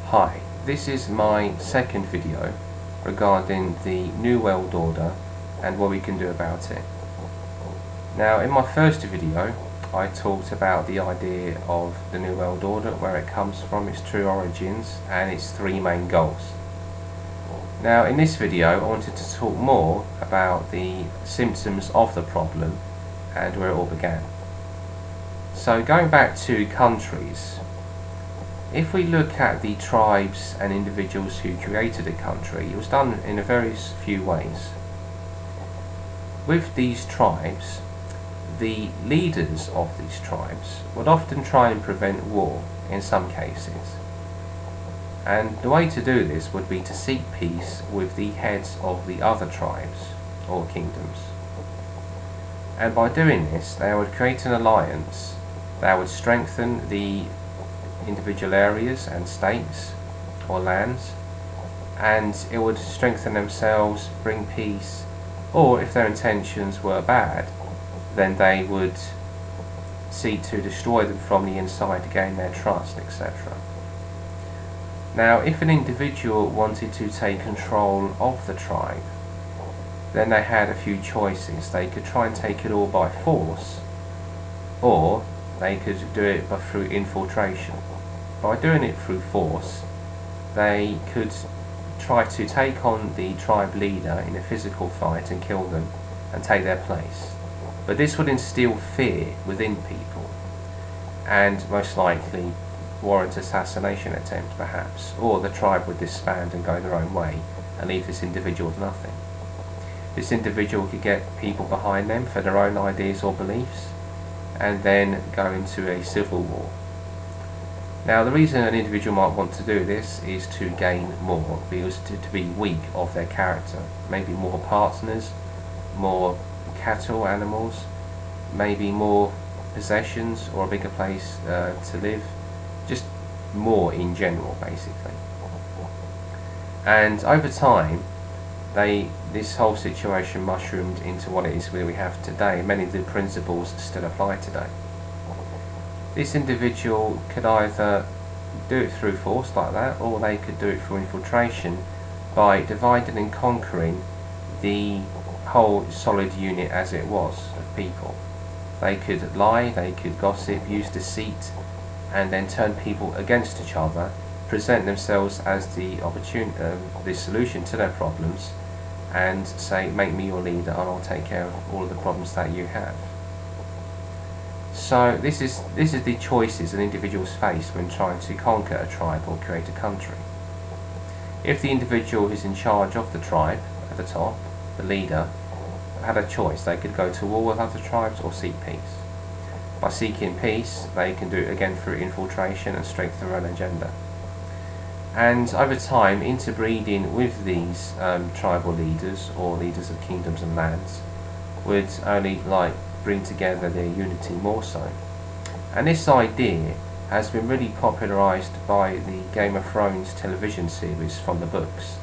Hi, this is my second video regarding the New World Order and what we can do about it. Now, in my first video I talked about the idea of the New World Order, where it comes from, its true origins and its three main goals. Now in this video I wanted to talk more about the symptoms of the problem and where it all began. So going back to countries, if we look at the tribes and individuals who created a country, it was done in a very few ways. With these tribes, the leaders of these tribes would often try and prevent war in some cases. And the way to do this would be to seek peace with the heads of the other tribes or kingdoms. And by doing this, they would create an alliance that would strengthen the individual areas and states or lands, and it would strengthen themselves, bring peace, or if their intentions were bad, then they would seek to destroy them from the inside to gain their trust, etc. Now, if an individual wanted to take control of the tribe, then they had a few choices. They could try and take it all by force, or they could do it through infiltration. By doing it through force, they could try to take on the tribe leader in a physical fight and kill them and take their place. But this would instill fear within people and most likely warrant assassination attempt perhaps, or the tribe would disband and go their own way and leave this individual with nothing. This individual could get people behind them for their own ideas or beliefs and then go into a civil war. Now, the reason an individual might want to do this is to gain more, because to be weak of their character, maybe more partners, more cattle, animals, maybe more possessions or a bigger place to live, just more in general basically. And over time this whole situation mushroomed into what it is that we have today. Many of the principles still apply today. This individual could either do it through force like that, or they could do it through infiltration by dividing and conquering the whole solid unit as it was of people. They could lie, they could gossip, use deceit, and then turn people against each other, present themselves as the solution to their problems, and say, make me your leader and I'll take care of all of the problems that you have. So this is the choices an individuals face when trying to conquer a tribe or create a country. If the individual who's in charge of the tribe at the top, the leader, had a choice, they could go to war with other tribes or seek peace. By seeking peace, they can do it again through infiltration and strengthen their own agenda. And over time, interbreeding with these tribal leaders or leaders of kingdoms and lands would only bring together their unity more so. And this idea has been really popularised by the Game of Thrones television series from the books.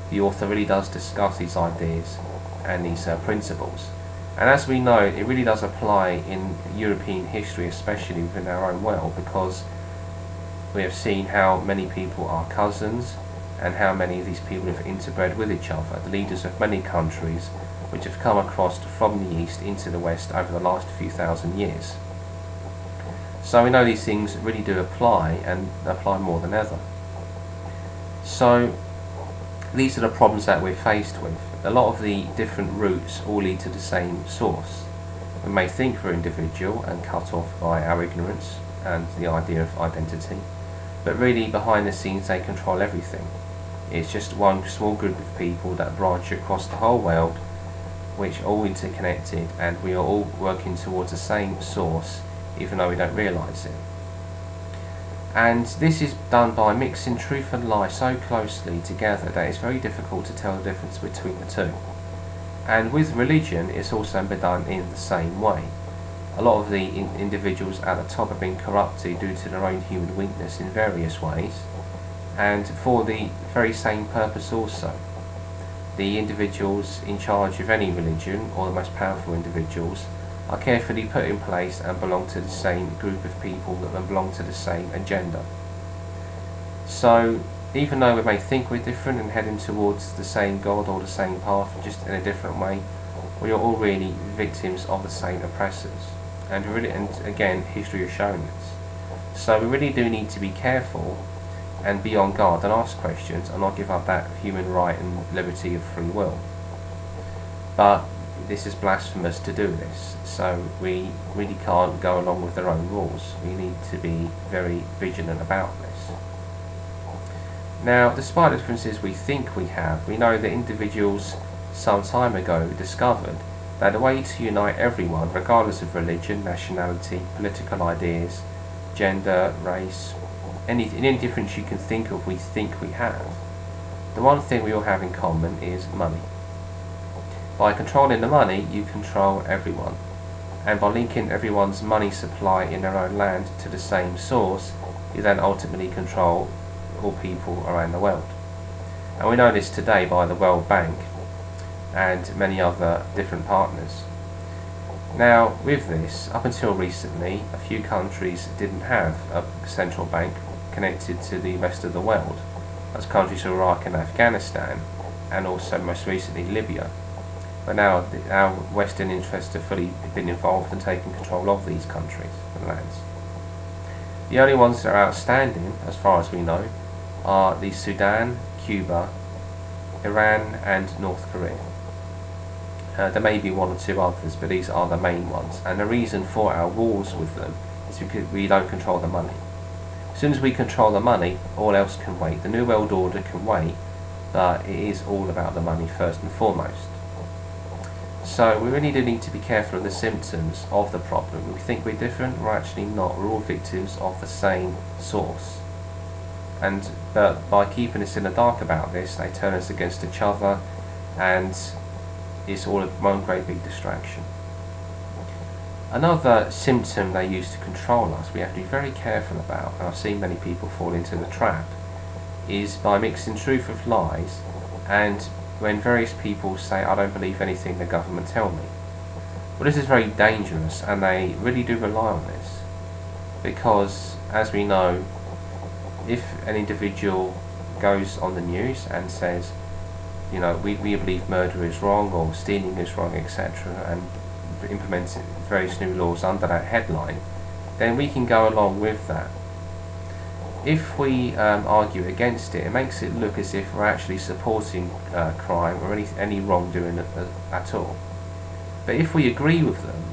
The author really does discuss these ideas and these principles. And as we know, it really does apply in European history, especially within our own world, because we have seen how many people are cousins and how many of these people have interbred with each other. The leaders of many countries which have come across from the east into the west over the last few thousand years. So we know these things really do apply, and apply more than ever. So these are the problems that we're faced with. A lot of the different routes all lead to the same source. We may think we're individual and cut off by our ignorance and the idea of identity, but really behind the scenes they control everything. It's just one small group of people that branch across the whole world, which are all interconnected, and we are all working towards the same source even though we don't realise it. And this is done by mixing truth and lie so closely together that it's very difficult to tell the difference between the two. And with religion, it's also been done in the same way. A lot of the individuals at the top have been corrupted due to their own human weakness in various ways, and for the very same purpose also. The individuals in charge of any religion, or the most powerful individuals, are carefully put in place and belong to the same group of people that belong to the same agenda. So even though we may think we're different and heading towards the same God or the same path, just in a different way, we are all really victims of the same oppressors. And again, history has shown this. So we really do need to be careful and be on guard and ask questions and not give up that human right and liberty of free will. But this is blasphemous to do this, so we really can't go along with their own rules. We need to be very vigilant about this. Now, despite the differences we think we have, we know that individuals some time ago discovered that the way to unite everyone, regardless of religion, nationality, political ideas, gender, race, any difference you can think of, we think we have. The one thing we all have in common is money. By controlling the money, you control everyone. And by linking everyone's money supply in their own land to the same source, you then ultimately control all people around the world. And we know this today by the World Bank and many other different partners. Now, with this, up until recently, a few countries didn't have a central bank connected to the rest of the world. That's countries like Iraq and Afghanistan, and also most recently Libya. But now our Western interests have fully been involved in taking control of these countries and lands. The only ones that are outstanding, as far as we know, are the Sudan, Cuba, Iran and North Korea. There may be one or two others, but these are the main ones. And the reason for our wars with them is because we don't control the money. As soon as we control the money, all else can wait. The New World Order can wait, but it is all about the money first and foremost. So we really do need to be careful of the symptoms of the problem. We think we're different, we're actually not. We're all victims of the same source. But by keeping us in the dark about this, they turn us against each other, and it's all one great big distraction. Another symptom they use to control us, we have to be very careful about, and I've seen many people fall into the trap, is by mixing truth with lies. And when various people say, I don't believe anything the government tell me. Well, this is very dangerous, and they really do rely on this, because as we know, if an individual goes on the news and says, you know, we believe murder is wrong or stealing is wrong, etc., and implements various new laws under that headline, then we can go along with that. If we argue against it, it makes it look as if we're actually supporting crime or any wrongdoing at all. But if we agree with them,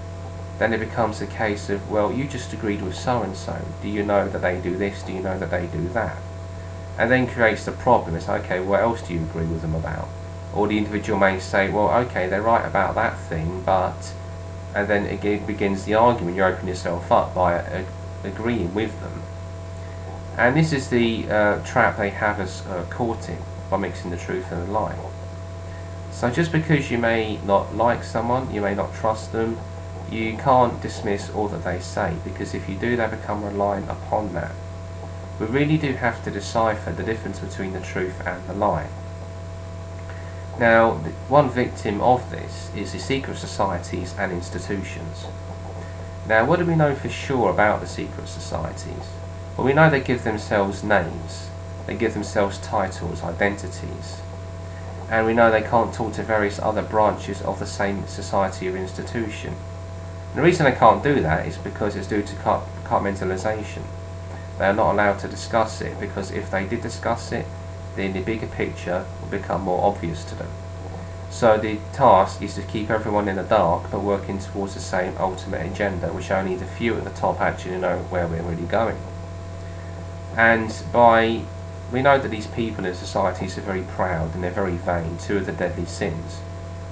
then it becomes a case of, well, you just agreed with so-and-so. Do you know that they do this? Do you know that they do that? And then creates the problem. It's, okay, what else do you agree with them about? Or the individual may say, well, okay, they're right about that thing, but... And then again begins the argument. You open yourself up by agreeing with them. And this is the trap they have us caught in, by mixing the truth and the lie. So just because you may not like someone, you may not trust them, you can't dismiss all that they say, because if you do, they become reliant upon that. We really do have to decipher the difference between the truth and the lie. Now, one victim of this is the secret societies and institutions. Now, what do we know for sure about the secret societies? Well, we know they give themselves names, they give themselves titles, identities, and we know they can't talk to various other branches of the same society or institution. And the reason they can't do that is because it's due to compartmentalization. They are not allowed to discuss it, because if they did discuss it, then the bigger picture will become more obvious to them. So the task is to keep everyone in the dark, but working towards the same ultimate agenda, which only the few at the top actually know where we're really going. And we know that these people in societies are very proud and they're very vain, two of the deadly sins.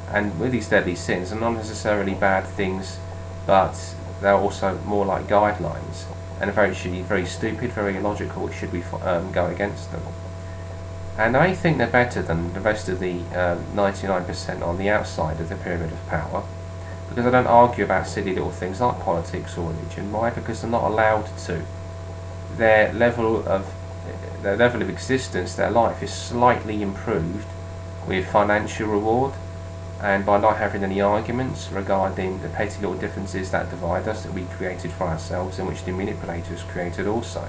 And with these deadly sins, they're not necessarily bad things, but they're also more like guidelines, and should be very stupid, very illogical, should we go against them. And they think they're better than the rest of the 99% on the outside of the pyramid of power, because they don't argue about silly little things like politics or religion. Why? Because they're not allowed to. Their level of existence, their life, is slightly improved with financial reward, and by not having any arguments regarding the petty little differences that divide us, that we created for ourselves, and which the manipulators created also.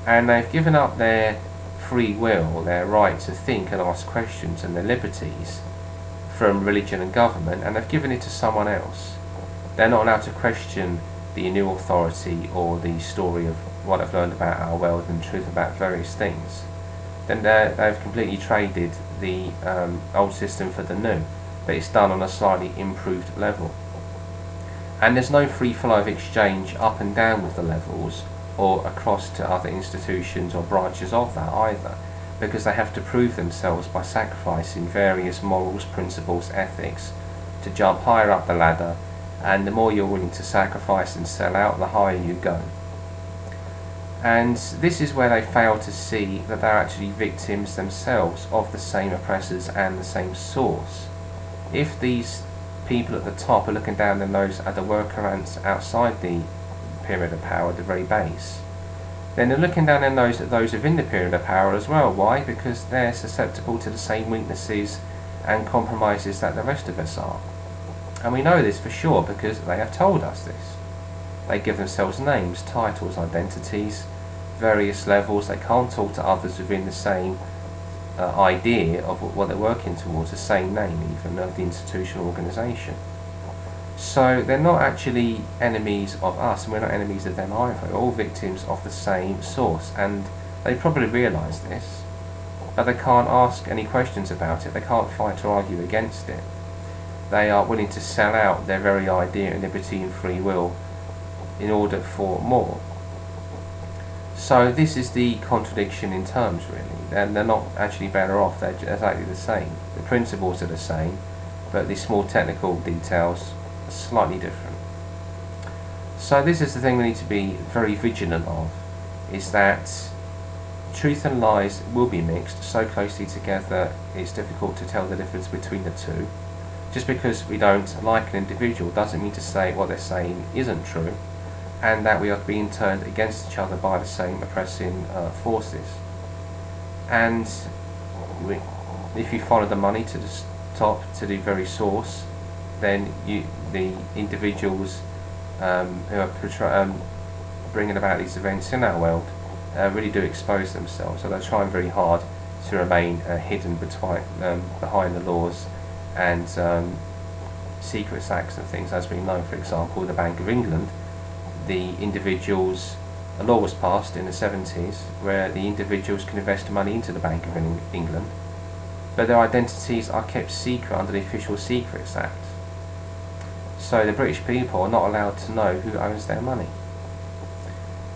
And they've given up their free will, their right to think and ask questions, and their liberties from religion and government, and they've given it to someone else. They're not allowed to question the new authority or the story of what I've learned about our world and truth about various things. Then they've completely traded the old system for the new, but it's done on a slightly improved level. And there's no free flow of exchange up and down with the levels or across to other institutions or branches of that either, because they have to prove themselves by sacrificing various morals, principles, ethics to jump higher up the ladder, and the more you're willing to sacrifice and sell out, the higher you go. And this is where they fail to see that they're actually victims themselves of the same oppressors and the same source. If these people at the top are looking down their nose at the worker ants outside the pyramid of power, the very base, then they're looking down their nose at those within the pyramid of power as well. Why? Because they're susceptible to the same weaknesses and compromises that the rest of us are. And we know this for sure because they have told us this. They give themselves names, titles, identities, various levels. They can't talk to others within the same idea of what they're working towards, the same name even of the institutional organisation. So they're not actually enemies of us, and we're not enemies of them either. We're all victims of the same source, and they probably realise this, but they can't ask any questions about it. They can't fight or argue against it. They are willing to sell out their very idea of liberty and free will in order for more. So this is the contradiction in terms, really. And they're not actually better off, they're exactly the same. The principles are the same, but the small technical details are slightly different. So this is the thing we need to be very vigilant of, is that truth and lies will be mixed so closely together it's difficult to tell the difference between the two. Just because we don't like an individual doesn't mean to say what they're saying isn't true, and that we are being turned against each other by the same oppressing forces. And if you follow the money to the top, to the very source, then the individuals who are bringing about these events in our world really do expose themselves. So they're trying very hard to remain hidden behind the laws and secret acts and things. As we know, for example, the Bank of England, the individuals, a law was passed in the 70s where the individuals can invest money into the Bank of England, but their identities are kept secret under the Official Secrets Act. So the British people are not allowed to know who owns their money.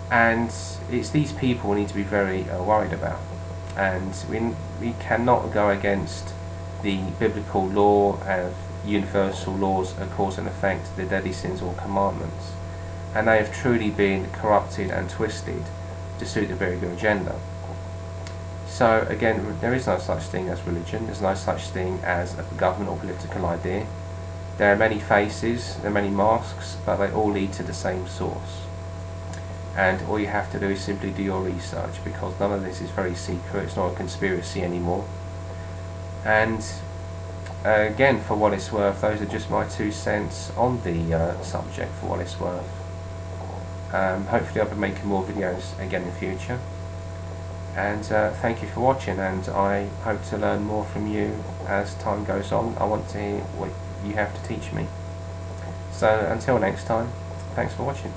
And it's these people we need to be very worried about. And we cannot go against the biblical law of universal laws of cause and effect, the deadly sins or commandments. And they have truly been corrupted and twisted to suit the bigger agenda. So again, there is no such thing as religion, there's no such thing as a government or political idea. There are many faces, there are many masks, but they all lead to the same source. And all you have to do is simply do your research, because none of this is very secret, it's not a conspiracy anymore. And again, for what it's worth, those are just my 2 cents on the subject, for what it's worth. Hopefully I'll be making more videos again in the future. And thank you for watching, and I hope to learn more from you as time goes on. I want to hear what you have to teach me. So until next time, thanks for watching.